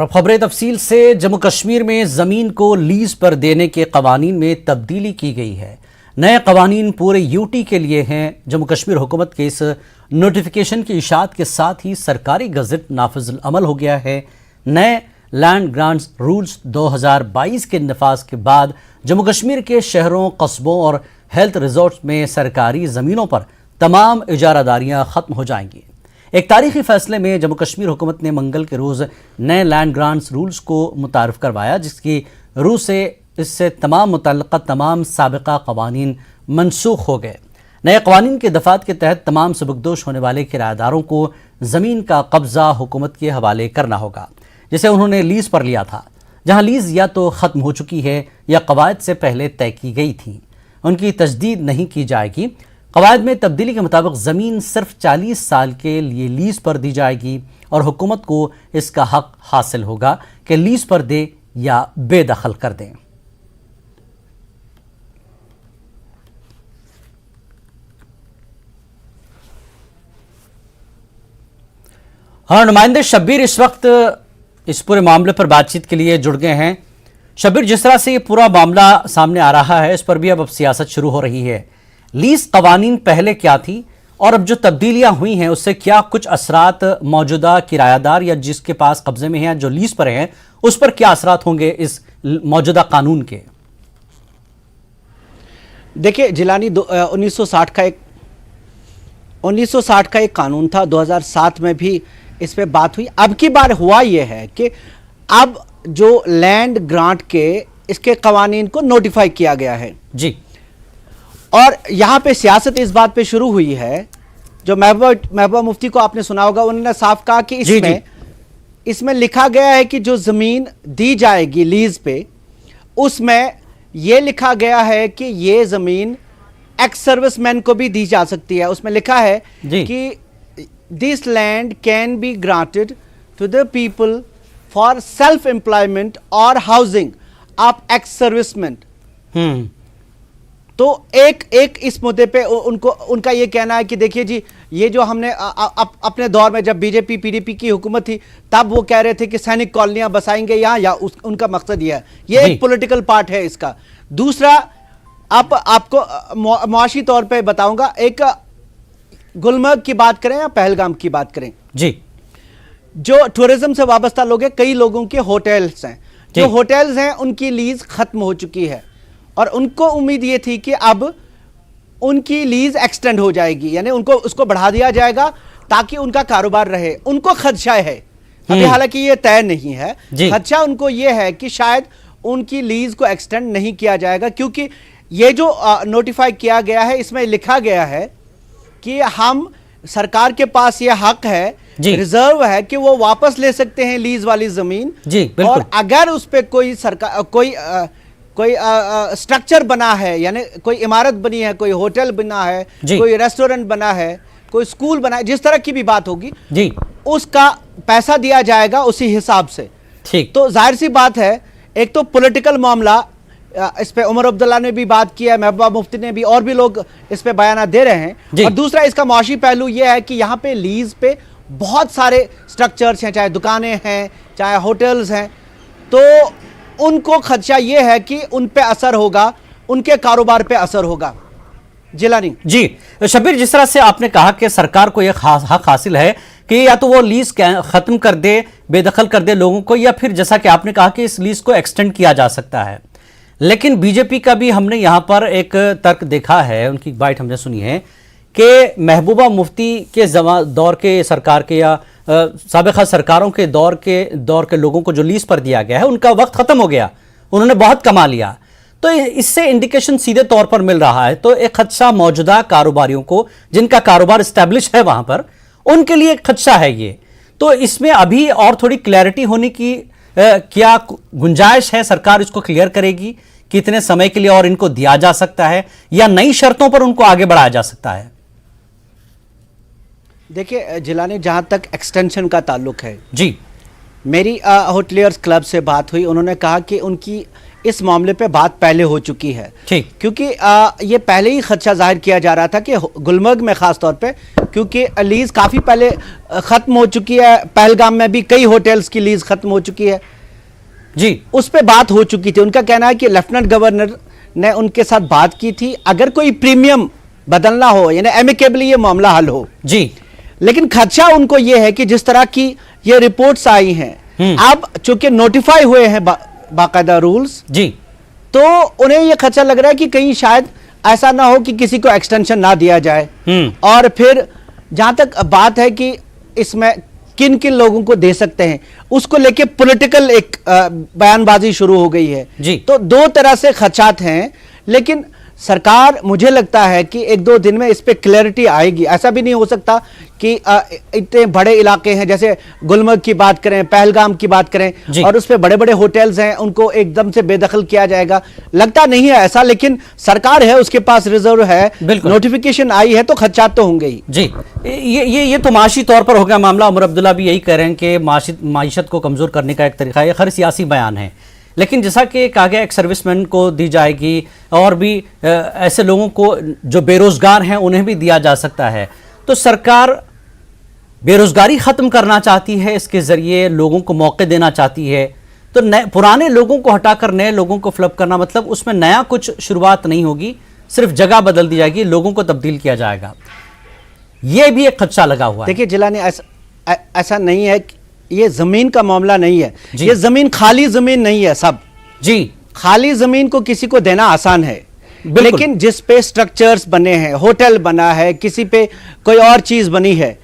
खबरें तफसील से। जम्मू कश्मीर में ज़मीन को लीज पर देने के कवानीन में तब्दीली की गई है। नए कवानीन पूरे यूटी के लिए हैं। जम्मू कश्मीर हुकूमत के इस नोटिफिकेशन की इशाअत के साथ ही सरकारी गज़ट नाफिज़ अमल हो गया है। नए लैंड ग्रांट्स रूल्स 2022 के नफाज के बाद जम्मू कश्मीर के शहरों, कस्बों और हेल्थ रिजॉर्ट्स में सरकारी ज़मीनों पर तमाम इजारादारियाँ ख़त्म हो जाएंगी। एक तारीखी फैसले में जम्मू कश्मीर हुकूमत ने मंगल के रोज़ नए लैंड ग्रांट्स रूल्स को मुतारफ़ करवाया, जिसकी रूह से इससे तमाम साबिक़ा क़वानीन मनसूख हो गए। नए क़वानीन के दफ़ात के तहत तमाम सबकदोश होने वाले किराएदारों को ज़मीन का कब्ज़ा हुकूमत के हवाले करना होगा, जिसे उन्होंने लीज़ पर लिया था। जहाँ लीज़ या तो ख़त्म हो चुकी है या कवायद से पहले तय की गई थी, उनकी तजदीद नहीं की जाएगी। कवायद में तब्दीली के मुताबिक ज़मीन सिर्फ 40 साल के लिए लीज़ पर दी जाएगी और हुकूमत को इसका हक हासिल होगा कि लीज़ पर दे या बेदखल कर दें। हाँ, नुमाइंदे शब्बीर इस वक्त इस पूरे मामले पर बातचीत के लिए जुड़ गए हैं। शब्बीर, जिस तरह से ये पूरा मामला सामने आ रहा है, इस पर भी अब सियासत शुरू हो रही है। लीज कवानीन पहले क्या थी और अब जो तब्दीलियां हुई हैं उससे क्या कुछ असरात मौजूदा किरायादार या जिसके पास कब्जे में है, जो लीज पर हैं, उस पर क्या असरात होंगे इस मौजूदा कानून के? देखिए जिलानी 1960 का एक कानून था। 2007 में भी इस पे बात हुई। अब की बार हुआ यह है कि अब जो लैंड ग्रांट के इसके कवानीन को नोटिफाई किया गया है जी, और यहाँ पे सियासत इस बात पे शुरू हुई है। जो महबूबा मुफ्ती को आपने सुना होगा, उन्होंने साफ कहा कि इसमें लिखा गया है कि जो ज़मीन दी जाएगी लीज पे, उसमें यह लिखा गया है कि ये ज़मीन एक्स सर्विसमैन को भी दी जा सकती है। उसमें लिखा है कि this land can be granted to the people for self employment और हाउसिंग ऑफ एक्स सर्विसमैन। तो एक इस मुद्दे पे उनका ये कहना है कि देखिए जी, ये जो हमने अपने दौर में जब बीजेपी पीडीपी की हुकूमत थी, तब वो कह रहे थे कि सैनिक कॉलोनियां बसाएंगे यहाँ, या उनका मकसद ये है। ये एक पॉलिटिकल पार्ट है इसका। दूसरा, आपको मुआशी तौर पे बताऊंगा, एक गुलमर्ग की बात करें या पहलगाम की बात करें जी, जो टूरिज्म से वाबस्ता लोग हैं, कई लोगों के होटल्स हैं। जो होटल्स हैं उनकी लीज खत्म हो चुकी है और उनको उम्मीद ये थी कि अब उनकी लीज एक्सटेंड हो जाएगी, यानी उसको बढ़ा दिया जाएगा ताकि उनका कारोबार रहे। उनको खदशा है, अभी हालांकि ये तय नहीं है, खदशा उनको ये है कि शायद उनकी लीज को एक्सटेंड नहीं किया जाएगा, क्योंकि ये जो नोटिफाई किया गया है इसमें लिखा गया है कि हम सरकार के पास ये हक है, रिजर्व है कि वो वापस ले सकते हैं लीज वाली जमीन। और अगर उस पर कोई स्ट्रक्चर बना है, यानी कोई इमारत बनी है, कोई होटल बना है, कोई रेस्टोरेंट बना है, कोई स्कूल बना है, जिस तरह की भी बात होगी जी, उसका पैसा दिया जाएगा उसी हिसाब से। ठीक, तो जाहिर सी बात है, एक तो पॉलिटिकल मामला, इस पे उमर अब्दुल्ला ने भी बात किया, महबूबा मुफ्ती ने भी, और भी लोग इस पे बयान दे रहे हैं। और दूसरा इसका मुआशी पहलू यह है कि यहाँ पे लीज पे बहुत सारे स्ट्रक्चर्स हैं, चाहे दुकानें हैं, चाहे होटल्स हैं, तो उनको खदशा ये है कि उन पे असर होगा, उनके कारोबार पे असर होगा। जिलानी जी, शब्बीर, जिस तरह से आपने कहा कि सरकार को यह हक हासिल है कि या तो वो लीज खत्म कर दे, बेदखल कर दे लोगों को, या फिर जैसा कि आपने कहा कि इस लीज को एक्सटेंड किया जा सकता है। लेकिन बीजेपी का भी हमने यहां पर एक तर्क देखा है, उनकी बाइट हमने सुनी है कि महबूबा मुफ्ती के दौर के सरकार के या साबिक़ा सरकारों के दौर के लोगों को जो लीज पर दिया गया है, उनका वक्त खत्म हो गया, उन्होंने बहुत कमा लिया। तो इससे इंडिकेशन सीधे तौर पर मिल रहा है, तो एक खदशा मौजूदा कारोबारियों को, जिनका कारोबार स्टैब्लिश है वहां पर, उनके लिए एक खदशा है ये। तो इसमें अभी और थोड़ी क्लैरिटी होने की क्या गुंजाइश है? सरकार इसको क्लियर करेगी कितने समय के लिए और इनको दिया जा सकता है, या नई शर्तों पर उनको आगे बढ़ाया जा सकता है? देखिए जिलानी, जहां तक एक्सटेंशन का ताल्लुक है जी, मेरी होटलियर्स क्लब से बात हुई, उन्होंने कहा कि उनकी इस मामले पे बात पहले हो चुकी है। ठीक, क्योंकि ये पहले ही खदशा जाहिर किया जा रहा था कि गुलमर्ग में खास तौर पे क्योंकि लीज काफी पहले खत्म हो चुकी है। पहलगाम में भी कई होटल्स की लीज खत्म हो चुकी है जी, उस पे बात हो चुकी थी। उनका कहना है कि लेफ्टिनेंट गवर्नर ने उनके साथ बात की थी, अगर कोई प्रीमियम बदलना हो यानी एमिकेबली ये मामला हल हो जी, लेकिन खर्चा उनको ये है कि जिस तरह की ये रिपोर्ट्स आई हैं, अब चूंकि नोटिफाई हुए हैं बाकायदा रूल्स जी, तो उन्हें ये खर्चा लग रहा है कि कहीं शायद ऐसा ना हो कि किसी को एक्सटेंशन ना दिया जाए। और फिर जहां तक बात है कि इसमें किन किन लोगों को दे सकते हैं, उसको लेके पॉलिटिकल एक बयानबाजी शुरू हो गई है जी। तो दो तरह से खर्चात हैं, लेकिन सरकार मुझे लगता है कि एक दो दिन में इस पे क्लैरिटी आएगी। ऐसा भी नहीं हो सकता कि इतने बड़े इलाके हैं, जैसे गुलमर्ग की बात करें, पहलगाम की बात करें और उस पे बड़े बड़े होटल्स हैं, उनको एकदम से बेदखल किया जाएगा। लगता नहीं है ऐसा, लेकिन सरकार है, उसके पास रिजर्व है, नोटिफिकेशन आई है तो खर्चात तो होंगे ही। जी, ये तो माशी तौर पर हो गया मामला। उमर अब्दुल्ला भी यही कह रहे हैं कि माशियत को कमजोर करने का एक तरीका है, खैर सियासी बयान है, लेकिन जैसा कि कहा गया एक सर्विसमैन को दी जाएगी और भी ऐसे लोगों को जो बेरोजगार हैं उन्हें भी दिया जा सकता है। तो सरकार बेरोजगारी खत्म करना चाहती है, इसके जरिए लोगों को मौके देना चाहती है। तो नए पुराने लोगों को हटाकर नए लोगों को फिलअप करना, मतलब उसमें नया कुछ शुरुआत नहीं होगी, सिर्फ जगह बदल दी जाएगी, लोगों को तब्दील किया जाएगा। यह भी एक खदशा लगा हुआ है। देखिए जिलानी, ऐसा नहीं है, ये जमीन का मामला नहीं है, ये जमीन खाली जमीन नहीं है सब जी। खाली जमीन को किसी को देना आसान है, लेकिन जिस पे स्ट्रक्चर्स बने हैं, होटल बना है, किसी पे कोई और चीज बनी है,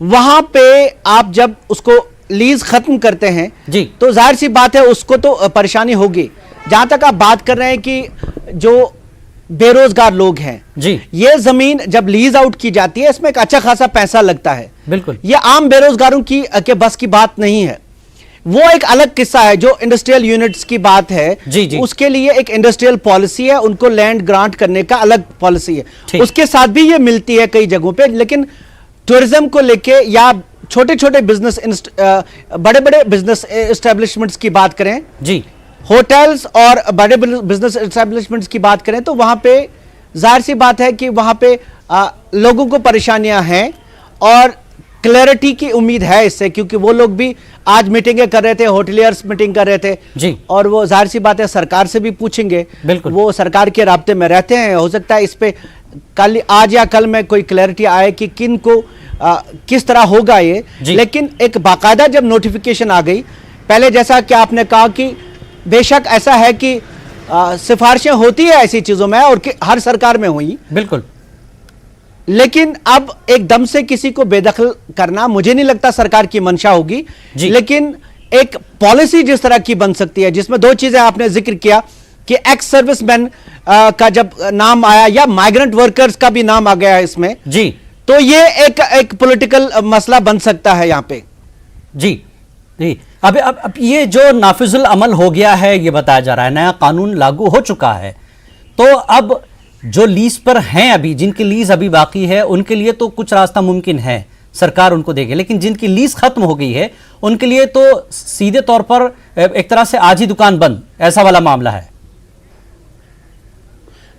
वहां पे आप जब उसको लीज खत्म करते हैं जी, तो जाहिर सी बात है उसको तो परेशानी होगी। जहां तक आप बात कर रहे हैं कि जो बेरोजगार लोग हैं जी, ये जमीन जब लीज आउट की जाती है इसमें एक अच्छा खासा पैसा लगता है। बिल्कुल, ये आम बेरोजगारों की के बस की बात नहीं है, वो एक अलग किस्सा है। जो इंडस्ट्रियल यूनिट्स की बात है जी, जी, उसके लिए एक इंडस्ट्रियल पॉलिसी है, उनको लैंड ग्रांट करने का अलग पॉलिसी है, उसके साथ भी ये मिलती है कई जगहों पे। लेकिन टूरिज्म को लेके या छोटे छोटे बिजनेस, बड़े बड़े बिजनेस एस्टेब्लिशमेंट्स की बात करें जी, होटल्स और बड़े बिजनेस एस्टेब्लिशमेंट्स की बात करें, तो वहां पे जाहिर सी बात है कि वहां पे लोगों को परेशानियां हैं और क्लैरिटी की उम्मीद है इससे, क्योंकि वो लोग भी आज मीटिंगें कर रहे थे, होटलियर्स मीटिंग कर रहे थे जी, और वो जाहिर सी बात है सरकार से भी पूछेंगे, बिल्कुल वो सरकार के राब्ते में रहते हैं। हो सकता है इस पे कल, आज या कल में कोई क्लैरिटी आए कि किन को किस तरह होगा ये। लेकिन एक बाकायदा जब नोटिफिकेशन आ गई, पहले जैसा कि आपने कहा कि बेशक ऐसा है कि सिफारिशें होती है ऐसी चीजों में और हर सरकार में हुई, बिल्कुल, लेकिन अब एकदम से किसी को बेदखल करना मुझे नहीं लगता सरकार की मंशा होगी। लेकिन एक पॉलिसी जिस तरह की बन सकती है, जिसमें दो चीजें आपने जिक्र किया कि एक्स सर्विसमैन का जब नाम आया या माइग्रेंट वर्कर्स का भी नाम आ गया इसमें जी, तो ये एक पॉलिटिकल मसला बन सकता है यहां पे जी जी। अब ये जो नाफिजुल अमल हो गया है, ये बताया जा रहा है, नया कानून लागू हो चुका है, तो अब जो लीज पर हैं, अभी जिनकी लीज अभी बाकी है, उनके लिए तो कुछ रास्ता मुमकिन है, सरकार उनको देगी, लेकिन जिनकी लीज खत्म हो गई है उनके लिए तो सीधे तौर पर एक तरह से आज ही दुकान बंद, ऐसा वाला मामला है।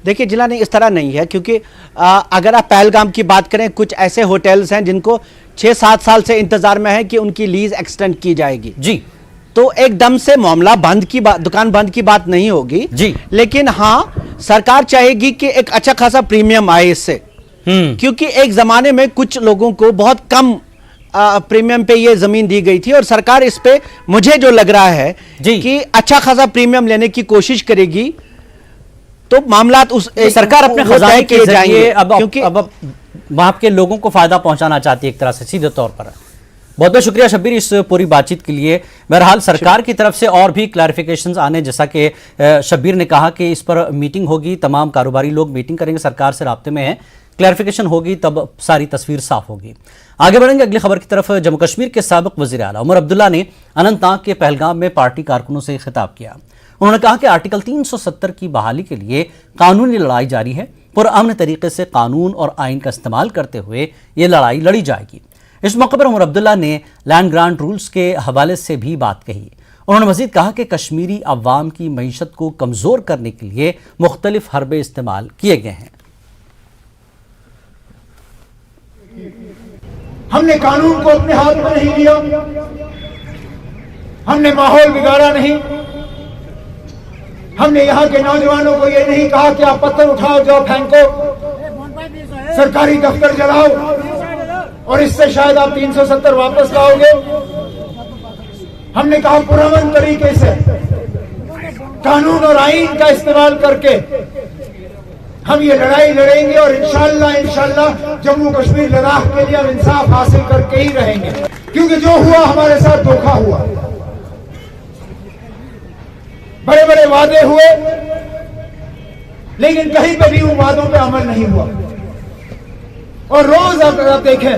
देखिए जिला नहीं, इस तरह नहीं है, क्योंकि अगर आप पहलगाम की बात करें, कुछ ऐसे होटल्स हैं जिनको 6-7 साल से इंतजार में है कि उनकी लीज एक्सटेंड की जाएगी जी, तो एकदम से मामला बंद की बात, दुकान बंद की बात नहीं होगी जी, लेकिन हाँ सरकार चाहेगी कि एक अच्छा खासा प्रीमियम आए इससे, क्योंकि एक जमाने में कुछ लोगों को बहुत कम प्रीमियम पे ये जमीन दी गई थी और सरकार इस पे, मुझे जो लग रहा है कि अच्छा खासा प्रीमियम लेने की कोशिश करेगी, तो मामला उस सरकार अपने खजाने के जरिए अब वहां के लोगों को फायदा पहुंचाना चाहती है एक तरह से सीधे तौर पर। बहुत बहुत शुक्रिया शब्बीर इस पूरी बातचीत के लिए। बहरहाल सरकार की तरफ से और भी क्लैरिफिकेशंस आने, जैसा कि शब्बीर ने कहा कि इस पर मीटिंग होगी, तमाम कारोबारी लोग मीटिंग करेंगे, सरकार से राब्ते में है, क्लैरिफिकेशन होगी तब सारी तस्वीर साफ होगी। आगे बढ़ेंगे अगली खबर की तरफ। जम्मू कश्मीर के साबिक वज़ीर आला उमर अब्दुल्ला ने अनंतनाग के पहलगाम में पार्टी कारकुनों से खिताब किया। उन्होंने कहा कि आर्टिकल 370 की बहाली के लिए कानूनी लड़ाई जारी है, पुरअमन तरीके से कानून और आइन का इस्तेमाल करते हुए ये लड़ाई लड़ी जाएगी। इस मौके पर उमर अब्दुल्ला ने लैंड ग्रांट रूल्स के हवाले से भी बात कही। उन्होंने मजीद कहा कि कश्मीरी अवाम की मईशत को कमज़ोर करने के लिए मुख्तलिफ हरबे इस्तेमाल किए गए हैं। हमने कानून को अपने हाथ में नहीं लिया, हमने माहौल बिगाड़ा नहीं, हमने यहाँ के नौजवानों को ये नहीं कहा कि आप पत्थर उठाओ, जाओ फेंको, सरकारी दफ्तर जलाओ और इससे शायद आप 370 वापस लाओगे। हमने कहा पुरअमन तरीके से कानून और आईन का इस्तेमाल करके हम ये लड़ाई लड़ेंगे और इंशाल्लाह जम्मू कश्मीर लद्दाख के लिए हम इंसाफ हासिल करके ही रहेंगे, क्योंकि जो हुआ हमारे साथ धोखा हुआ। बड़े बड़े वादे हुए लेकिन कहीं पे भी उन वादों पे अमल नहीं हुआ। और रोज अगर आप देखें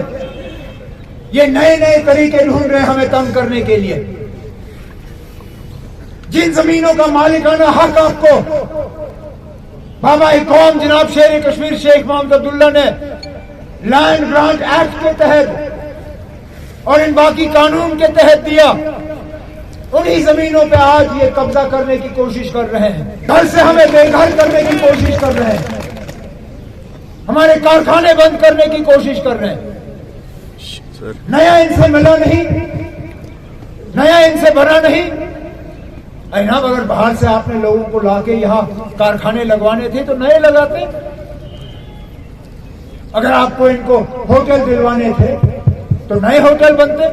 ये नए नए तरीके ढूंढ रहे हैं हमें तंग करने के लिए। जिन जमीनों का मालिकाना हक आपको बाबा कौम जनाब शेर कश्मीर शेख मोहम्मद अब्दुल्ला ने लैंड ग्रांट एक्ट के तहत और इन बाकी कानून के तहत दिया, उन्हीं जमीनों पे आज ये कब्जा करने की कोशिश कर रहे हैं। घर से हमें बेघर करने की कोशिश कर रहे हैं, हमारे कारखाने बंद करने की कोशिश कर रहे हैं। नया इनसे मिला नहीं, नया इनसे बना नहीं। जनाब अगर बाहर से आपने लोगों को लाके यहाँ कारखाने लगवाने थे तो नए लगाते। अगर आपको इनको होटल दिलवाने थे तो नए होटल बनते।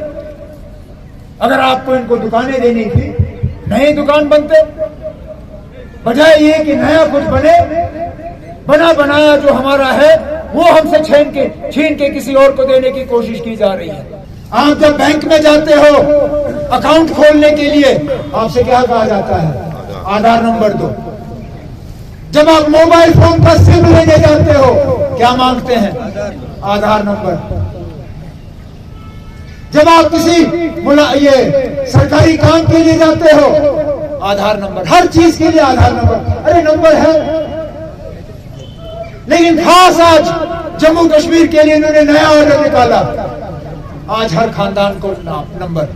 अगर आपको इनको दुकानें देनी थी नए दुकान बनते। बजाय ये कि नया कुछ बने, बना बनाया जो हमारा है वो हमसे छीन के किसी और को देने की कोशिश की जा रही है। आप जब बैंक में जाते हो अकाउंट खोलने के लिए आपसे क्या कहा जाता है? आधार नंबर दो। जब आप मोबाइल फोन का सिम लेने जाते हो क्या मांगते हैं? आधार नंबर। जब आप किसी ये सरकारी काम के लिए जाते हो आधार नंबर, हर चीज के लिए आधार नंबर। अरे नंबर है, लेकिन खास आज जम्मू कश्मीर के लिए इन्होंने नया ऑर्डर निकाला। आज हर खानदान को नंबर,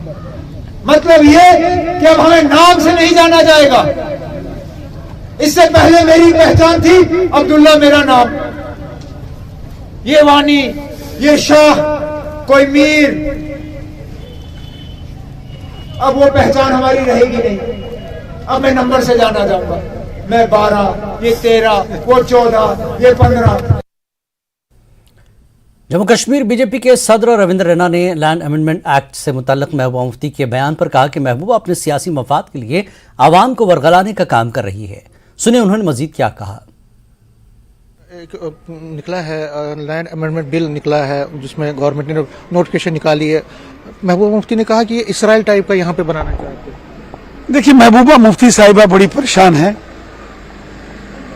मतलब ये कि अब हमें नाम से नहीं जाना जाएगा। इससे पहले मेरी पहचान थी अब्दुल्ला मेरा नाम, ये वानी, ये शाह, कोई मीर। अब वो पहचान हमारी रहेगी नहीं। अब मैं नंबर से जाना जाऊंगा, मैं 12, ये 13, वो 14, ये 15। जम्मू कश्मीर बीजेपी के सदर रविंद्र रैना ने लैंड अमेंडमेंट एक्ट से मुतल्लिक महबूबा मुफ्ती के बयान पर कहा कि महबूबा अपने सियासी मफाद के लिए आवाम को वरगलाने का काम कर रही है। सुनिए उन्होंने मजीद क्या कहा। एक निकला है लैंड अमेंडमेंट बिल निकला है जिसमें गवर्नमेंट ने नोटिफिकेशन निकाली है। महबूबा मुफ्ती ने कहा कि ये इसराइल टाइप का यहाँ पे बनाना चाहते हैं। देखिए महबूबा मुफ्ती साहिबा बड़ी परेशान है,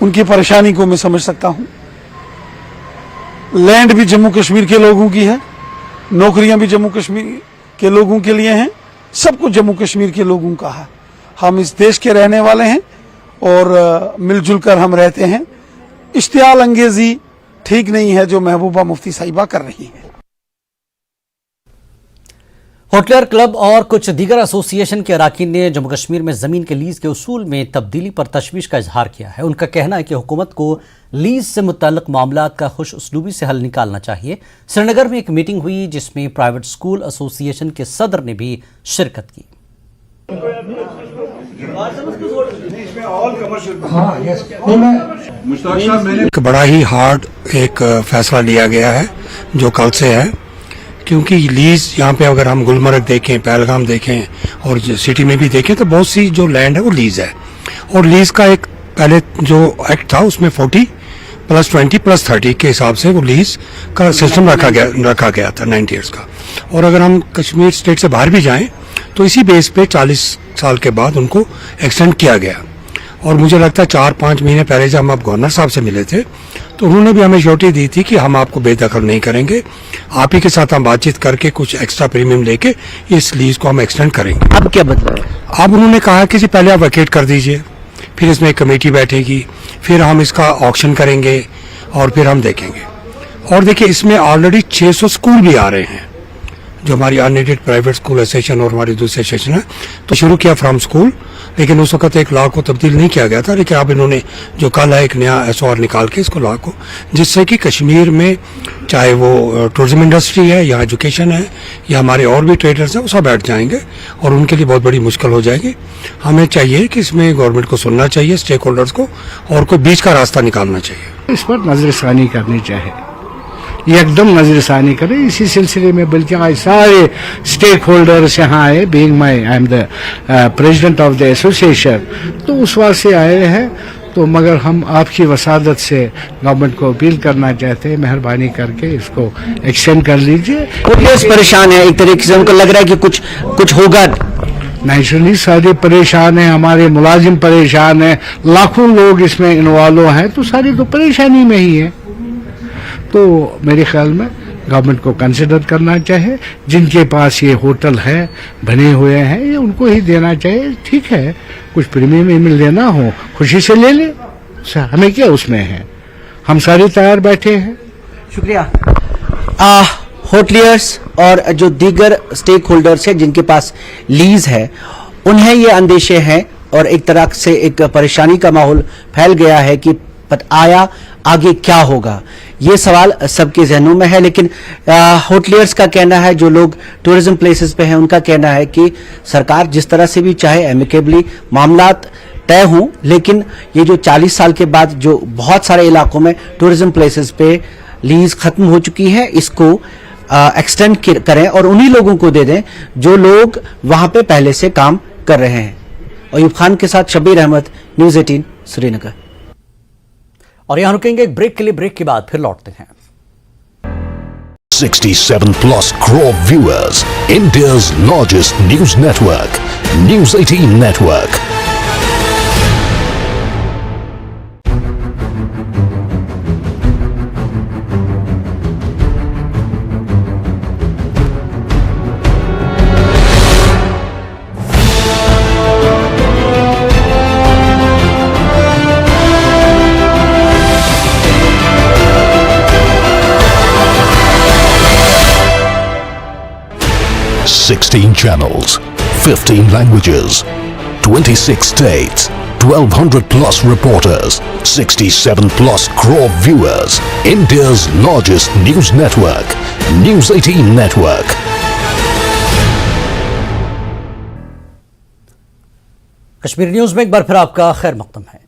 उनकी परेशानी को मैं समझ सकता हूं। लैंड भी जम्मू कश्मीर के लोगों की है, नौकरियां भी जम्मू कश्मीर के लोगों के लिए हैं, सब कुछ जम्मू कश्मीर के लोगों का है। हम इस देश के रहने वाले हैं और मिलजुल कर हम रहते हैं। इश्तियाल अंगेजी ठीक नहीं है जो महबूबा मुफ्ती साहिबा कर रही है। होटलियर क्लब और कुछ दीगर एसोसिएशन के अराकीन ने जम्मू कश्मीर में जमीन के लीज के उसूल में तब्दीली पर तशवीश का इजहार किया है। उनका कहना है कि हुकूमत को लीज से मुतल्लिक मामलात का खुश उसलूबी से हल निकालना चाहिए। श्रीनगर में एक मीटिंग हुई जिसमें प्राइवेट स्कूल एसोसिएशन के सदर ने भी शिरकत की। एक बड़ा ही हार्ड एक फैसला लिया गया है जो कल से है, क्योंकि लीज यहाँ पे अगर हम गुलमर्ग देखें, पहलगाम देखें और सिटी में भी देखें तो बहुत सी जो लैंड है वो लीज है। और लीज का एक पहले जो एक्ट था उसमें 40 + 20 + 30 के हिसाब से वो लीज का सिस्टम रखा गया था 90 ईयर्स का। और अगर हम कश्मीर स्टेट से बाहर भी जाएं तो इसी बेस पे 40 साल के बाद उनको एक्सटेंड किया गया। और मुझे लगता है 4-5 महीने पहले जब हम आप गवर्नर साहब से मिले थे तो उन्होंने भी हमें श्योरिटी दी थी कि हम आपको बेदखल नहीं करेंगे, आप ही के साथ हम बातचीत करके कुछ एक्स्ट्रा प्रीमियम लेके इस लीज को हम एक्सटेंड करेंगे। अब क्या बदला? अब उन्होंने कहा कि जी पहले आप वैकेट कर दीजिए, फिर इसमें एक कमेटी बैठेगी, फिर हम इसका ऑक्शन करेंगे और फिर हम देखेंगे। और देखिए इसमें ऑलरेडी 600 स्कूल भी आ रहे हैं जो हमारी अनएडेड प्राइवेट स्कूल एसोसिएशन और हमारी दूसरे एसोसिएशन है, तो शुरू किया फ्रॉम स्कूल, लेकिन उस वक्त एक लॉ को तब्दील नहीं किया गया था। लेकिन अब इन्होंने जो कल है एक नया SOR निकाल के इसको लॉ को, जिससे कि कश्मीर में चाहे वो टूरिज्म इंडस्ट्री है या एजुकेशन है या हमारे और भी ट्रेडर्स हैं, वो सब बैठ जाएंगे और उनके लिए बहुत बड़ी मुश्किल हो जाएगी। हमें चाहिए कि इसमें गवर्नमेंट को सुनना चाहिए, स्टेक होल्डर्स को, और कोई बीच का रास्ता निकालना चाहिए। इस पर नजरसानी करनी चाहिए, ये एकदम नजरसानी करें इसी सिलसिले में। बल्कि आज सारे स्टेक होल्डर्स यहाँ आए, being I am the president of the association, तो उस वास्ते से आए हैं। तो मगर हम आपकी वसादत से गवर्नमेंट को अपील करना चाहते हैं, मेहरबानी करके इसको एक्सटेंड कर लीजिए। परेशान है, एक तरीके से उनको लग रहा है कि कुछ होगा। नेचुरली सारे परेशान हैं, हमारे मुलाजिम परेशान हैं, लाखों लोग इसमें इन्वॉल्व हैं, तो सारी तो परेशानी में ही है। तो मेरे ख्याल में गवर्नमेंट को कंसिडर करना चाहिए, जिनके पास ये होटल है बने हुए हैं, ये उनको ही देना चाहिए। ठीक है, कुछ प्रीमियम में लेना हो खुशी से ले ले, हमें क्या उसमें है, हम सारे तैयार बैठे हैं। शुक्रिया। होटलियर्स और जो दीगर स्टेक होल्डर्स हैं जिनके पास लीज है, उन्हें ये अंदेशे हैं और एक तरह से एक परेशानी का माहौल फैल गया है कि आगे क्या होगा, ये सवाल सबके जहनों में है। लेकिन होटलियर्स का कहना है, जो लोग टूरिज्म प्लेसेस पे हैं, उनका कहना है कि सरकार जिस तरह से भी चाहे एमिकेबली मामलात तय हों, लेकिन ये जो 40 साल के बाद जो बहुत सारे इलाकों में टूरिज्म प्लेसेस पे लीज खत्म हो चुकी है, इसको एक्सटेंड करें और उन्हीं लोगों को दे दें जो लोग वहां पे पहले से काम कर रहे हैं। अयूब खान के साथ शब्बीर अहमद, न्यूज़ 18 श्रीनगर। और यहां रुकेंगे एक ब्रेक के लिए, ब्रेक के बाद फिर लौटते हैं। 67+ crore viewers, India's largest news network, News 18 Network. Sixteen channels, 15 languages, 26 states, 1200+ reporters, 67+ crore viewers, India's largest news network, News 18 Network. Kashmir news में एक बार फिर आपका खैर मकदम है।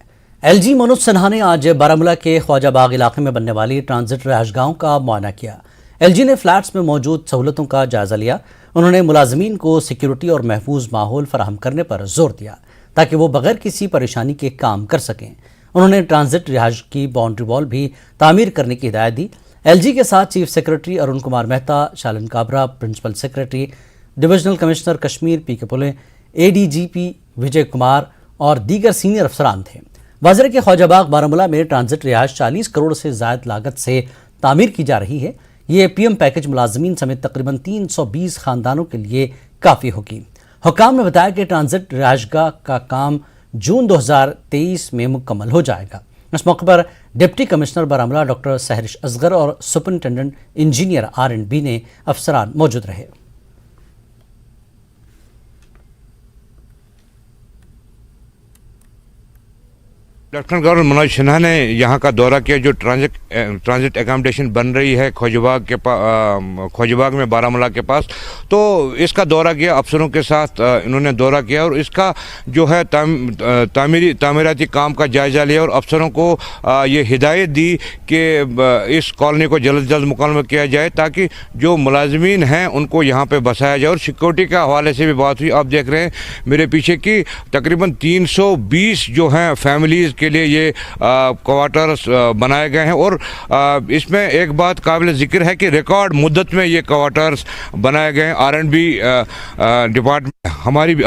LG मनोज सिन्हा ने आज बारामूला के ख्वाजा बाग इलाके में बनने वाली ट्रांजिट रिहाइशगाहों का मुआयना किया। LG ने फ्लैट्स में मौजूद सहूलतों का जायजा लिया। उन्होंने मुलाजमीन को सिक्योरिटी और महफूज माहौल फराहम करने पर जोर दिया ताकि वो बगैर किसी परेशानी के काम कर सकें। उन्होंने ट्रांजिट रिहाइश की बाउंड्री वॉल भी तामीर करने की हिदायत दी। LG के साथ chief secretary Arun Kumar Mehta, Shaleen Kabra, principal secretary, divisional commissioner Kashmir PK Pole, ADGP Vijay Kumar और दीगर सीनियर अफसरान थे। वाज़ेह के ख्वाजा बाग बारामूला में ट्रांजिट रिहाइश 40 करोड़ से ज़ायद लागत से तामीर की जा रही है। ये PM पैकेज मुलाजमीन समेत तकरीबन 320 खानदानों के लिए काफ़ी होगी। हुक्काम ने बताया कि ट्रांजिट रिहाइशगाह का काम जून 2023 में मुकम्मल हो जाएगा। इस मौके पर deputy commissioner Baramulla doctor Sehrish Asghar और सुपरिंटेंडेंट इंजीनियर R&B ने अफसरान मौजूद रहे। लेफ्टिनेंट गवर्नर मनोज सिन्हा ने यहाँ का दौरा किया। जो ट्रांजिट एकोमोडेशन बन रही है ख्वाजाबाग में बारामूला के पास, तो इसका दौरा किया, अफसरों के साथ इन्होंने दौरा किया और इसका जो है तामीराती काम का जायज़ा लिया और अफसरों को ये हिदायत दी कि इस कॉलोनी को जल्द जल्द मुकम्मल किया जाए ताकि जो मुलाजमीन हैं उनको यहाँ पे बसाया जाए। और सिक्योरिटी के हवाले से भी बात हुई। आप देख रहे हैं मेरे पीछे की तकरीबन 320 जो हैं फैमिलीज़ के लिए ये क्वार्टर्स बनाए गए हैं और इसमें एक बात काबिल ज़िक्र है कि रिकॉर्ड मुद्दत में ये क्वार्टर्स बनाए गए हैं। R&B डिपार्टमेंट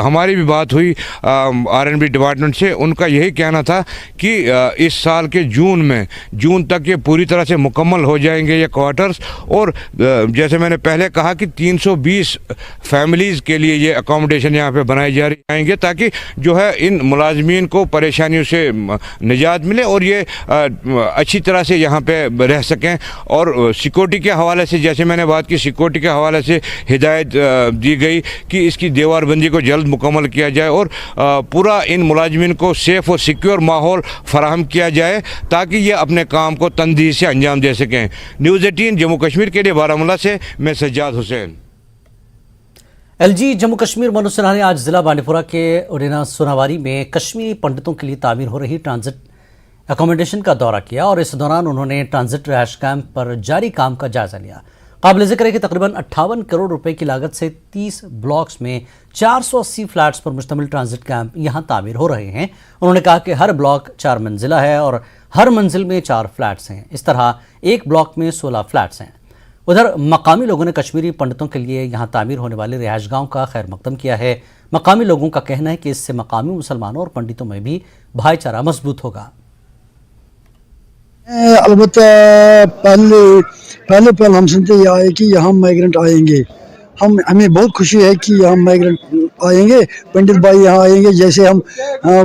हमारी भी बात हुई R&B डिपार्टमेंट से। उनका यही कहना था कि इस साल के जून तक ये पूरी तरह से मुकम्मल हो जाएंगे ये क्वार्टर्स। और जैसे मैंने पहले कहा कि 320 फैमिलीज़ के लिए ये अकोमोडेशन यहाँ पे बनाए जाएंगे ताकि जो है इन मुलाजमीन को परेशानियों से निजात मिले और ये अच्छी तरह से यहाँ पे रह सकें। और सिक्योरिटी के हवाले से, जैसे मैंने बात की, सिक्योरिटी के हवाले से हिदायत दी गई कि इसकी दीवारबंदी को जल्द मुकम्मल किया जाए और पूरा इन मुलाजमीन को सेफ़ और सिक्योर माहौल फराहम किया जाए ताकि ये अपने काम को तंदीही से अंजाम दे सकें। न्यूज़ 18 जम्मू कश्मीर के लिए बारामूला से मैं सज्जाद हुसैन। एलजी जम्मू कश्मीर मनोज सिन्हा ने आज जिला बांडीपुरा के उड़ीना सोनावारी में कश्मीरी पंडितों के लिए तामीर हो रही ट्रांजिट एकोमोडेशन का दौरा किया और इस दौरान उन्होंने ट्रांजिट रहायश कैंप पर जारी काम का जायजा लिया। काबिल जिक्र है कि तकरीबन 58 करोड़ रुपए की लागत से 30 ब्लॉक्स में 480 फ्लैट्स पर मुश्तमिल ट्रांजिट कैंप यहां तामीर हो रहे हैं। उन्होंने कहा कि हर ब्लॉक 4 मंजिला है और हर मंजिल में 4 फ्लैट्स हैं। इस तरह एक ब्लॉक में 16 फ्लैट्स हैं। उधर मकामी लोगों ने कश्मीरी पंडितों के लिए यहां तामीर होने वाले रिहायश गांव का खैर मकदम किया है। मकामी लोगों का कहना है कि इससे मकामी मुसलमानों और पंडितों में भी भाईचारा मजबूत होगा। अलबत्ता पहले हम सुनते ही आए कि यहाँ माइग्रेंट आएंगे। हमें बहुत खुशी है कि यहाँ माइग्रेंट आएंगे, पंडित भाई यहाँ आएंगे। जैसे हम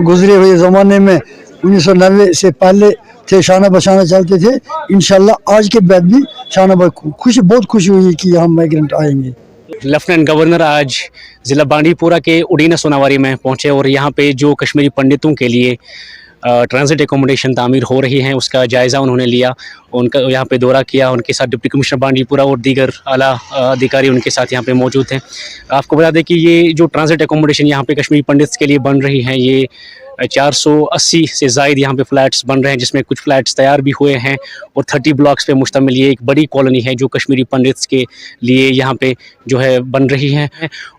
गुजरे हुए ज़माने में 1990 से पहले थे, शाना बशाना चलते थे, इंशाल्लाह आज के बाद भी शाना बहुत खुशी हुई कि यहाँ माइग्रेंट आएंगे। लेफ्टिनेंट गवर्नर आज ज़िला बांडीपुरा के उड़ीना सोनावारी में पहुँचे और यहाँ पे जो कश्मीरी पंडितों के लिए ट्रांजिट एकोमोडेशन तामीर हो रही हैं उसका जायज़ा उन्होंने लिया। उनका यहाँ पे दौरा किया, उनके साथ डिप्टी कमिश्नर बांडीपुरा और दीगर आला अधिकारी उनके साथ यहाँ पे मौजूद हैं। आपको बता दें कि ये जो ट्रांजिट एकोमोडेशन यहाँ पे कश्मीरी पंडित के लिए बन रही हैं, ये 480 से ज़ायद यहाँ पे फ्लैट्स बन रहे हैं, जिसमें कुछ फ्लैट्स तैयार भी हुए हैं और 30 ब्लॉक्स पे मुश्तमिल ये एक बड़ी कॉलोनी है जो कश्मीरी पंडित्स के लिए यहाँ पे जो है बन रही है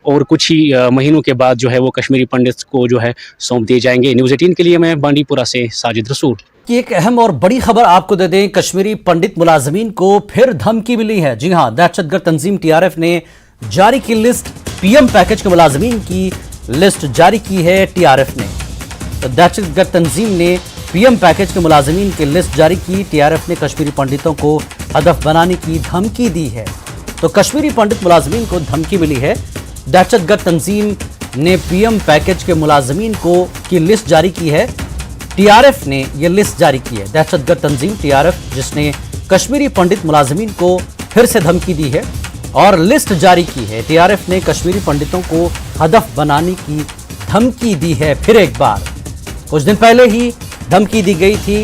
और कुछ ही महीनों के बाद जो है वो कश्मीरी पंडित्स को जो है सौंप दिए जाएंगे। न्यूज़ 18 के लिए मैं बांडीपुरा से साजिद रसूल। की एक अहम और बड़ी खबर आपको दे दें, कश्मीरी पंडित मुलाजमीन को फिर धमकी मिली है। जी हां, दहशतगर्द तंजीम टीआरएफ ने जारी की लिस्ट, पीएम पैकेज के मुलाजमीन की लिस्ट जारी की है टीआरएफ ने। तो दहशतगर्द तंजीम ने पीएम पैकेज के मुलाजमीन की लिस्ट जारी की। टीआरएफ ने कश्मीरी पंडितों को हदफ बनाने की धमकी दी है। तो कश्मीरी पंडित मुलाजमीन को धमकी मिली है। दहशतगर्द तंजीम ने पीएम पैकेज के मुलाजमीन की लिस्ट जारी की है। टीआरएफ ने यह लिस्ट जारी की है। दहशतगर्द तंजीम टीआरएफ जिसने कश्मीरी पंडित मुलाजमीन को फिर से धमकी दी है और लिस्ट जारी की है। टीआरएफ ने कश्मीरी पंडितों को हदफ बनाने की धमकी दी है। फिर एक बार कुछ दिन पहले ही धमकी दी गई थी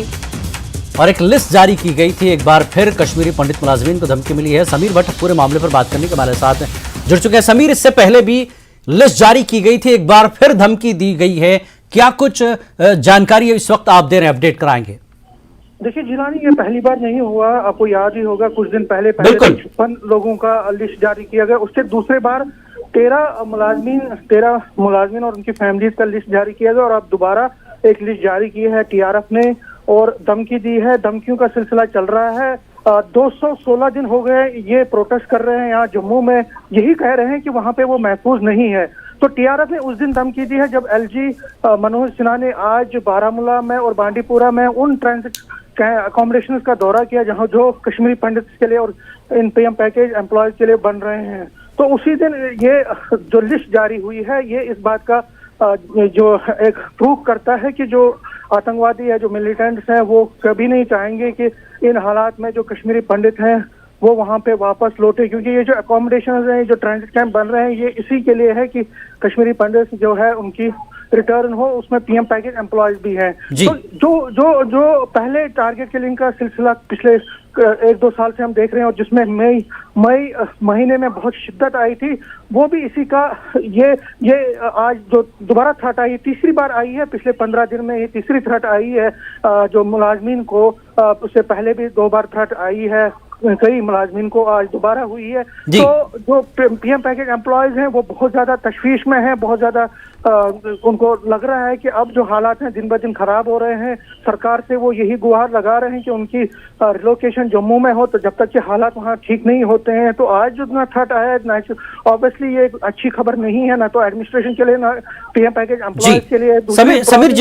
और एक लिस्ट जारी की गई थी। एक बार फिर कश्मीरी पंडित मुलाजमीन को धमकी मिली है। समीर भट्ट पूरे मामले पर बात करने के हमारे साथ जुड़ चुके हैं। समीर, इससे पहले भी लिस्ट जारी की गई थी, एक बार फिर धमकी दी गई है, क्या कुछ जानकारी इस वक्त आप दे रहे हैं, अपडेट कराएंगे? देखिए जिलानी, ये पहली बार नहीं हुआ, आपको याद ही होगा कुछ दिन पहले 56 लोगों का लिस्ट जारी किया गया। उससे दूसरे बार 13 मुलाजमीन और उनकी फैमिलीज का लिस्ट जारी किया गया और अब दोबारा एक लिस्ट जारी की है टीआरएफ ने और धमकी दी है। धमकियों का सिलसिला चल रहा है। 216 दिन हो गए ये प्रोटेस्ट कर रहे हैं यहाँ जम्मू में, यही कह रहे हैं कि वहाँ पे वो महफूज नहीं है। तो टीआरएफ ने उस दिन धमकी दी है जब एलजी मनोज सिन्हा ने आज बारामूला में और बांडीपुरा में उन ट्रांजिट अकोमोडेशन का दौरा किया जहाँ जो कश्मीरी पंडित के लिए और इन पीएम पैकेज एम्प्लॉयज के लिए बन रहे हैं। तो उसी दिन ये जो लिस्ट जारी हुई है ये इस बात का जो एक प्रूफ करता है कि जो आतंकवादी है, जो मिलिटेंट्स हैं, वो कभी नहीं चाहेंगे कि इन हालात में जो कश्मीरी पंडित हैं वो वहाँ पे वापस लौटे, क्योंकि ये जो अकोमोडेशन हैं, जो ट्रांजिट कैंप बन रहे हैं, ये इसी के लिए है कि कश्मीरी पंडित जो है उनकी रिटर्न हो। उसमें पीएम पैकेज एम्प्लॉयज भी हैं। तो जो पहले टारगेट किलिंग का सिलसिला पिछले 1-2 साल से हम देख रहे हैं और जिसमें मई महीने में बहुत शिद्दत आई थी, वो भी इसी का ये आज जो दोबारा थ्रेट आई, तीसरी बार आई है पिछले 15 दिन में, ये तीसरी थ्रेट आई है जो मुलाजमीन को, उससे पहले भी 2 बार थ्रेट आई है कई मुलाजमीन को, आज दोबारा हुई है। तो जो पीएम पैकेज एम्प्लॉयज हैं वो बहुत ज्यादा तशवीश में हैं, बहुत ज्यादा उनको लग रहा है कि अब जो हालात हैं दिन ब दिन खराब हो रहे हैं। सरकार से वो यही गुहार लगा रहे हैं कि उनकी रिलोकेशन जम्मू में हो, तो जब तक के हालात वहाँ ठीक नहीं होते हैं। तो आज जो ना थ्रेट आया है, ऑब्वियसली ये अच्छी खबर नहीं है, ना तो एडमिनिस्ट्रेशन के लिए, ना पीएम पैकेज एम्प्लॉयज के लिए। समीर,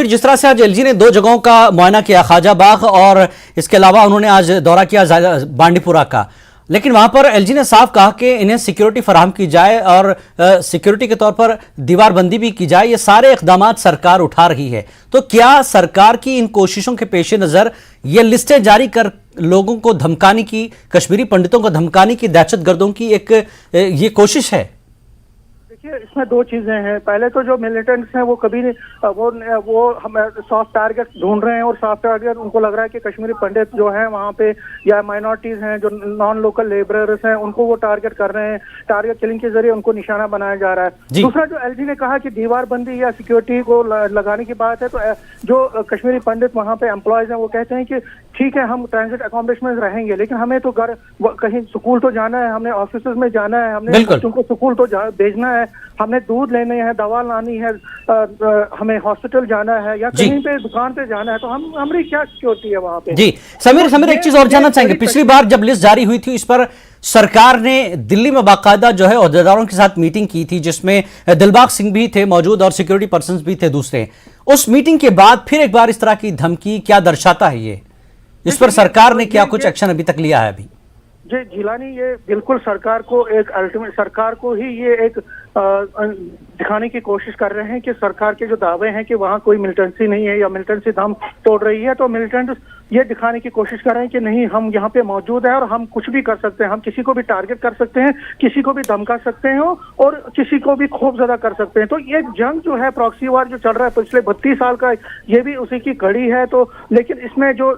जिस तरह से आज एलजी ने 2 जगहों का मुआयना किया, ख्वाजा बाग और इसके अलावा उन्होंने आज दौरा किया बांडीपुरा का, लेकिन वहां पर एलजी ने साफ कहा कि इन्हें सिक्योरिटी फराहम की जाए और सिक्योरिटी के तौर पर दीवारबंदी भी की जाए। ये सारे इकदाम सरकार उठा रही है, तो क्या सरकार की इन कोशिशों के पेश नजर ये लिस्टें जारी कर लोगों को धमकाने की, कश्मीरी पंडितों को धमकाने की, दहशतगर्दों की एक ये कोशिश है? देखिए, इसमें दो चीजें हैं। पहले तो जो मिलिटेंट्स हैं वो कभी नहीं वो हम सॉफ्ट टारगेट ढूंढ रहे हैं, और सॉफ्ट टारगेट उनको लग रहा है कि कश्मीरी पंडित जो हैं वहाँ पे या माइनॉरिटीज हैं, जो नॉन लोकल लेबरर्स हैं, उनको वो टारगेट कर रहे हैं। टारगेट किलिंग के जरिए उनको निशाना बनाया जा रहा है। दूसरा, जो एलजी ने कहा कि दीवारबंदी या सिक्योरिटी को लगाने की बात है, तो जो कश्मीरी पंडित वहाँ पे एम्प्लॉयज हैं वो कहते हैं कि ठीक है, हम ट्रांजिट अकोमोडेशन में रहेंगे, लेकिन हमें तो घर कहीं स्कूल तो जाना है, हमने ऑफिस में जाना है, हमने बच्चों को स्कूल तो भेजना है, हमने दूध लेने हैं, दवा लानी है, हमें हॉस्पिटल जाना है या कहीं पे दुकान पे जाना है, तो हमारी क्या सिक्योरिटी है वहाँ पे? जी समीर, एक चीज और जानना चाहेंगे। पिछली बार जब लिस्ट जारी हुई थी, इस पर सरकार ने दिल्ली में बाकायदा जो है ओहदेदारों के साथ मीटिंग की थी, जिसमें दिलबाग सिंह भी थे मौजूद और सिक्योरिटी पर्सन भी थे दूसरे। उस मीटिंग के बाद फिर एक बार इस तरह की धमकी क्या दर्शाता है ये? इस पर सरकार ने क्या कुछ एक्शन अभी तक लिया है? अभी जी जिलानी, ये बिल्कुल सरकार को एक अल्टीमेट, सरकार को ही ये एक दिखाने की कोशिश कर रहे हैं कि सरकार के जो दावे हैं कि वहाँ कोई मिलिटेंसी नहीं है या मिलिटेंसी दम तोड़ रही है, तो मिलिटेंट ये दिखाने की कोशिश कर रहे हैं कि नहीं, हम यहाँ पे मौजूद है और हम कुछ भी कर सकते हैं, हम किसी को भी टारगेट कर सकते हैं, किसी को भी धमका सकते हैं और किसी को भी खौफजदा कर सकते हैं। तो ये जंग जो है, प्रॉक्सी वार जो चल रहा है पिछले 32 साल का, ये भी उसी की कड़ी है। तो लेकिन इसमें जो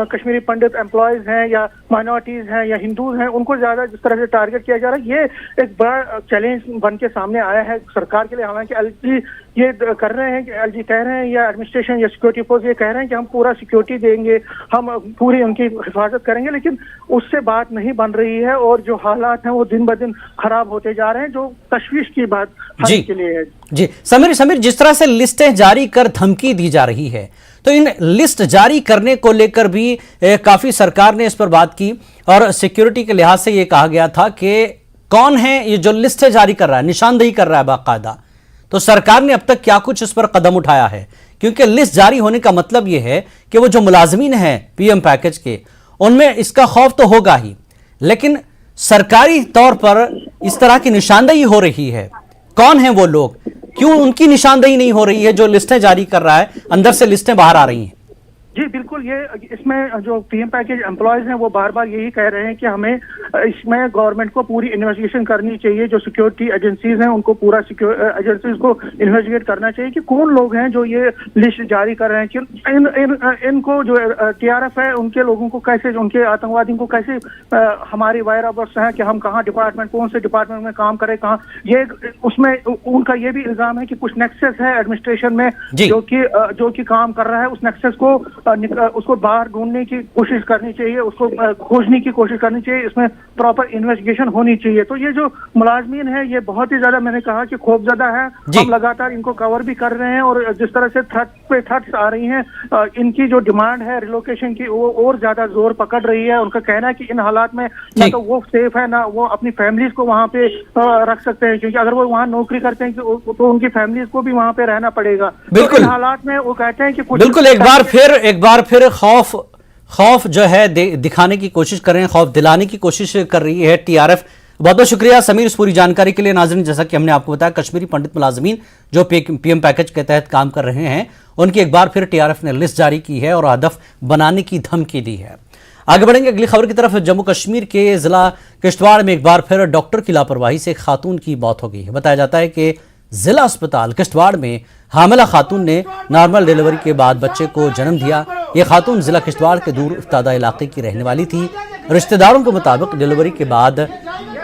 कश्मीरी पंडित एम्प्लॉयज हैं या माइनॉरिटीज हैं या हिंदूज हैं, उनको ज्यादा जिस तरह से टारगेट किया जा रहा है, ये एक बड़ा चैलेंज बन के सामने आया है सरकार के लिए। हालांकि एलजी ये कर रहे हैं, एलजी कह रहे हैं या एडमिनिस्ट्रेशन या सिक्योरिटी फोर्स ये कह रहे हैं कि हम पूरा सिक्योरिटी देंगे, हम पूरी उनकी हिफाजत करेंगे, लेकिन उससे बात नहीं बन रही है और जो हालात हैं वो दिन ब दिन खराब होते जा रहे हैं, जो तशवीश की बात हर के लिए है। जी समीर, जिस तरह से लिस्टें जारी कर धमकी दी जा रही है, तो इन लिस्ट जारी करने को लेकर भी काफी सरकार ने इस पर बात की और सिक्योरिटी के लिहाज से ये कहा गया था कि कौन है ये जो लिस्टें जारी कर रहा है, निशानदेही कर रहा है बाकायदा। तो सरकार ने अब तक क्या कुछ इस पर कदम उठाया है? क्योंकि लिस्ट जारी होने का मतलब यह है कि वो जो मुलाजमीन हैं पीएम पैकेज के, उनमें इसका खौफ तो होगा ही, लेकिन सरकारी तौर पर इस तरह की निशानदेही हो रही है। कौन है वो लोग, क्यों उनकी निशानदेही नहीं हो रही है जो लिस्टें जारी कर रहा है, अंदर से लिस्टें बाहर आ रही हैं? जी बिल्कुल, ये इसमें जो पीएम पैकेज एम्प्लॉयज हैं वो बार बार यही कह रहे हैं कि हमें इसमें गवर्नमेंट को पूरी इन्वेस्टिगेशन करनी चाहिए, जो सिक्योरिटी एजेंसीज हैं उनको पूरा एजेंसीज को इन्वेस्टिगेट करना चाहिए कि कौन लोग हैं जो ये लिस्ट जारी कर रहे हैं, कि इनको जो टीआरएफ है उनके लोगों को कैसे, उनके आतंकवादियों को कैसे हमारी वायर अबर्स है कि हम कहाँ डिपार्टमेंट, कौन से डिपार्टमेंट में काम करें, कहाँ ये, उसमें उनका ये भी इल्जाम है कि कुछ नेक्सस है एडमिनिस्ट्रेशन में जो कि काम कर रहा है, उस नेक्सस को उसको बाहर ढूंढने की कोशिश करनी चाहिए, उसको खोजने की कोशिश करनी चाहिए, इसमें प्रॉपर इन्वेस्टिगेशन होनी चाहिए। तो ये जो मुलाजमीन है ये बहुत ही ज्यादा, मैंने कहा कि खौफजदा है, हम लगातार इनको कवर भी कर रहे हैं और जिस तरह से थ्रेट्स आ रही हैं, इनकी जो डिमांड है रिलोकेशन की वो और ज्यादा जोर पकड़ रही है। उनका कहना है कि इन हालात में ना तो वो सेफ है, ना वो अपनी फैमिलीज को वहाँ पे रख सकते हैं, क्योंकि अगर वो वहाँ नौकरी करते हैं तो उनकी फैमिलीज को भी वहाँ पे रहना पड़ेगा। बिल्कुल, तो इन हालात में वो कहते हैं कि कुछ बिल्कुल एक बार फिर खौफ जो है दिखाने की कोशिश कर रहे हैं, खौफ दिलाने की कोशिश कर रही है टीआरएफ। बहुत बहुत शुक्रिया समीर इस पूरी जानकारी के लिए। नाज़रीन, जैसा कि हमने आपको बताया, कश्मीरी पंडित मुलाजमीन जो पीएम पैकेज के तहत काम कर रहे हैं, उनकी एक बार फिर टीआरएफ ने लिस्ट जारी की है और हदफ बनाने की धमकी दी है। आगे बढ़ेंगे अगली खबर की तरफ। जम्मू कश्मीर के जिला किश्तवाड़ में एक बार फिर डॉक्टर की लापरवाही से एक खातून की मौत हो गई है। बताया जाता है कि जिला अस्पताल किश्तवाड़ में हामिला खातून ने नॉर्मल डिलीवरी के बाद बच्चे को जन्म दिया। ये खातून जिला किश्तवाड़ के दूर इफ्तादा इलाके की रहने वाली थी। रिश्तेदारों के मुताबिक डिलीवरी के बाद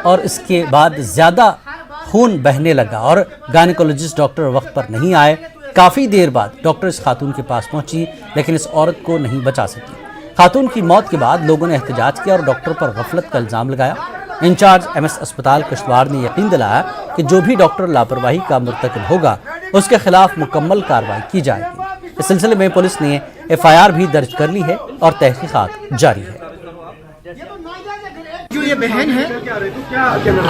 और इसके बाद ज़्यादा खून बहने लगा और गायनेकोलॉजिस्ट डॉक्टर वक्त पर नहीं आए। काफ़ी देर बाद डॉक्टर इस खातून के पास पहुंची, लेकिन इस औरत को नहीं बचा सकी। खातून की मौत के बाद लोगों ने एहतजाज किया और डॉक्टर पर गफलत का इल्ज़ाम लगाया। इंचार्ज एमएस अस्पताल किश्तवाड़ ने यकीन दिलाया कि जो भी डॉक्टर लापरवाही का मुर्तकिब होगा उसके खिलाफ मुकम्मल कार्रवाई की जाएगी। इस सिलसिले में पुलिस ने एफआईआर भी दर्ज कर ली है और तहकीकात जारी है। जो ये बहन है,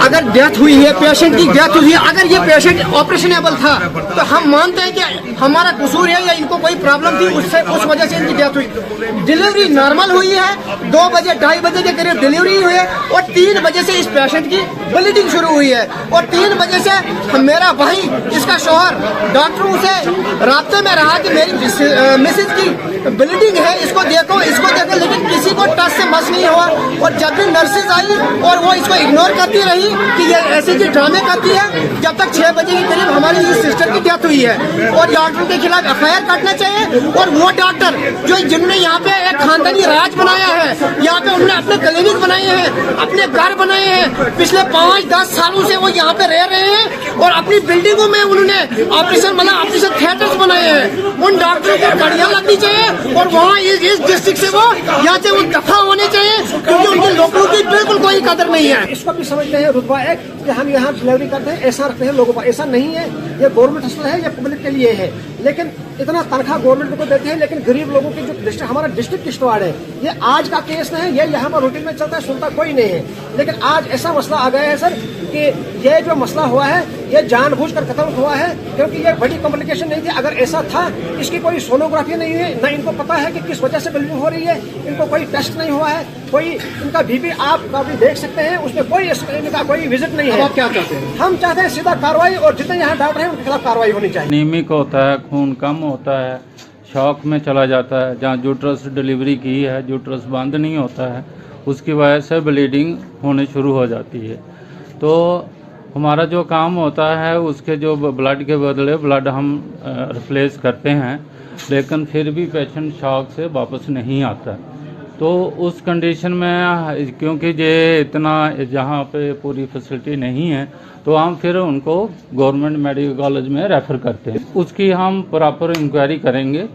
अगर डेथ हुई है, पेशेंट की डेथ हुई है, अगर ये पेशेंट ऑपरेशनेबल था तो हम मानते हैं कि हमारा कसूर है या इनको कोई प्रॉब्लम थी, उस वजह से इनकी डेथ हुई। डिलीवरी नॉर्मल हुई है, 2 बजे 2:30 बजे के करीब डिलीवरी हुई है और 3 बजे से इस पेशेंट की ब्लीडिंग शुरू हुई है और 3 बजे से मेरा भाई, इसका शौहर, डॉक्टरों से राब्ते में रहा कि मेरी मिसेज की ब्लीडिंग है, इसको देखो, लेकिन किसी को टच से मस नहीं हुआ। और जब भी नर्सेज आई और वो इसको इग्नोर करती रही कि ये ऐसे की ड्रामे करती है, जब तक 6 बजे के करीब हमारी इस सिस्टर की डेथ हुई है। और डॉक्टरों के खिलाफ FIR काटना चाहिए। और वो डॉक्टर जो जिन्होंने यहाँ पे एक खानदानी राज बनाया है, यहाँ पे उन्होंने अपने क्लिनिक बनाए हैं, अपने घर बनाए हैं, पिछले 5-10 सालों से वो यहाँ पे रह रहे हैं और अपनी बिल्डिंगों में उन्होंने ऑपरेशन थिएटर्स बनाए हैं। उन डॉक्टरों को गाड़ियाँ लगनी चाहिए और वहाँ इस डिस्ट्रिक्ट से वो यहाँ से वो दफा होने चाहिए, क्योंकि उनके लोगों की बिल्कुल कोई कदर नहीं है। इसको भी समझते हैं रुतबा एक कि हम यहाँ डिलीवरी करते हैं, ऐसा रखते हैं लोगों को, ऐसा नहीं है। ये गवर्नमेंट हॉस्पिटल है, ये पब्लिक के लिए है, लेकिन इतना तनख्वाह गवर्नमेंट को देते हैं, लेकिन गरीब लोगों की जो डिस्ट्रिक्ट, हमारा डिस्ट्रिक्ट किश्तवाड़ है, ये आज का केस नहीं है, ये यहाँ पर रूटीन में चलता है, सुनता कोई नहीं है। लेकिन आज ऐसा मसला आ गया है सर कि ये जो मसला हुआ है ये जानबूझकर खत्म हुआ है, क्योंकि ये बड़ी कॉम्प्लिकेशन नहीं थी। अगर ऐसा था, इसकी कोई सोनोग्राफी नहीं हुई, न इनको पता है कि किस वजह से ब्लीडिंग हो रही है, इनको कोई टेस्ट नहीं हुआ है, कोई इनका BP आप काफी देख सकते हैं, उसमें कोई इनका कोई विजिट नहीं है। आप क्या चाहते हैं? हम चाहते हैं सीधा कार्रवाई, और जितने यहाँ डॉक्टर हैं उनके खिलाफ कार्रवाई होनी चाहिए। एनीमिक होता है, खून कम होता है, शॉक में चला जाता है, जहाँ यूट्रस डिलीवरी की है यूट्रस बंद नहीं होता है, उसकी वजह से ब्लीडिंग होने शुरू हो जाती है। तो हमारा जो काम होता है, उसके जो ब्लड के बदले ब्लड हम रिप्लेस करते हैं, लेकिन फिर भी पेशेंट शॉक से वापस नहीं आता। तो उस कंडीशन में, क्योंकि ये इतना जहाँ पे पूरी फैसिलिटी नहीं है, तो हम फिर उनको गवर्नमेंट मेडिकल कॉलेज में रेफ़र करते हैं। उसकी हम प्रॉपर इंक्वायरी करेंगे